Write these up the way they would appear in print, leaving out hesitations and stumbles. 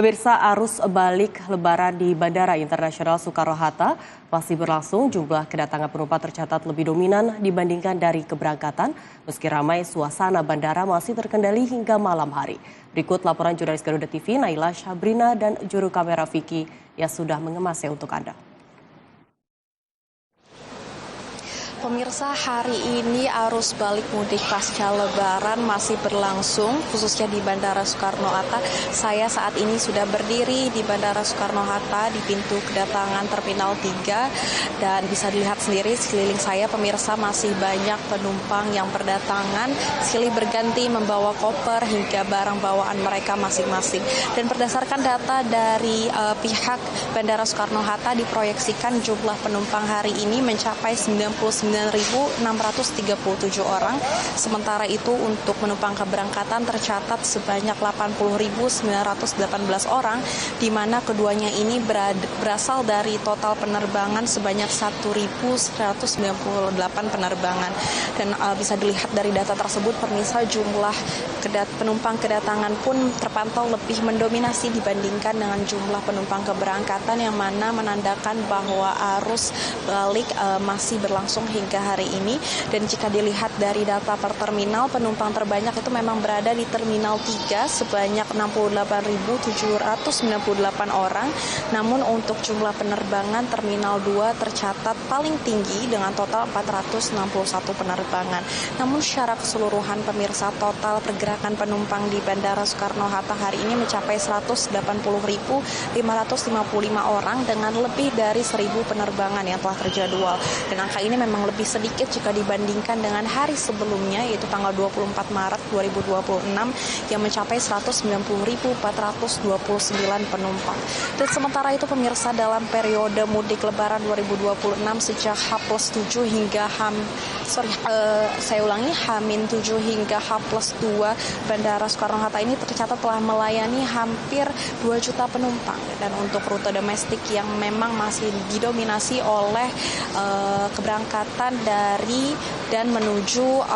Pemirsa, arus balik Lebaran di Bandara Internasional Soekarno-Hatta masih berlangsung. Jumlah kedatangan penumpang tercatat lebih dominan dibandingkan dari keberangkatan. Meski ramai, suasana bandara masih terkendali hingga malam hari. Berikut laporan jurnalis Garuda TV Naila Sabrina dan juru kamera Vicky yang sudah mengemasnya untuk Anda. Pemirsa, hari ini arus balik mudik pasca Lebaran masih berlangsung, khususnya di Bandara Soekarno-Hatta. Saya saat ini sudah berdiri di Bandara Soekarno-Hatta di pintu kedatangan Terminal 3 dan bisa dilihat sendiri sekeliling saya, pemirsa, masih banyak penumpang yang berdatangan, silih berganti membawa koper hingga barang bawaan mereka masing-masing. Dan berdasarkan data dari pihak Bandara Soekarno-Hatta diproyeksikan jumlah penumpang hari ini mencapai 9.637 orang. Sementara itu untuk penumpang keberangkatan tercatat sebanyak 80.918 orang, di mana keduanya ini berasal dari total penerbangan sebanyak 1.198 penerbangan. Dan bisa dilihat dari data tersebut, pemirsa, jumlah penumpang kedatangan pun terpantau lebih mendominasi dibandingkan dengan jumlah penumpang keberangkatan, yang mana menandakan bahwa arus balik masih berlangsung hingga hari ini. Dan jika dilihat dari data per terminal, penumpang terbanyak itu memang berada di Terminal 3 sebanyak 68.798 orang. Namun untuk jumlah penerbangan Terminal 2 tercatat paling tinggi dengan total 461 penerbangan. Namun secara keseluruhan, pemirsa, total pergerakan penumpang di Bandara Soekarno-Hatta hari ini mencapai 180.555 orang dengan lebih dari 1.000 penerbangan yang telah terjadwal. Dan angka ini memang lebih sedikit jika dibandingkan dengan hari sebelumnya, yaitu tanggal 24 Maret 2026 yang mencapai 190.429 penumpang. Dan sementara itu, pemirsa, dalam periode mudik Lebaran 2026 sejak H+7 hingga H-7 hingga H+2, Bandara Soekarno-Hatta ini tercatat telah melayani hampir 2 juta penumpang. Dan untuk rute domestik yang memang masih didominasi oleh keberangkatan dari dan menuju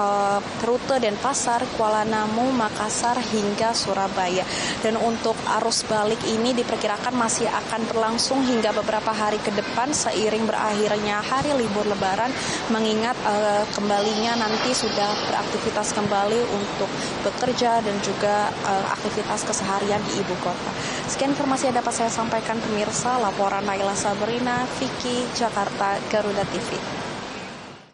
rute Denpasar, Kuala Namu, Makassar hingga Surabaya. Dan untuk arus balik ini diperkirakan masih akan berlangsung hingga beberapa hari ke depan seiring berakhirnya hari libur Lebaran, mengingat kembalinya nanti sudah beraktivitas kembali untuk bekerja dan juga aktivitas keseharian di ibu kota. Sekian informasi yang dapat saya sampaikan, pemirsa. Laporan Naila Sabrina, Vicky, Jakarta, Garuda TV.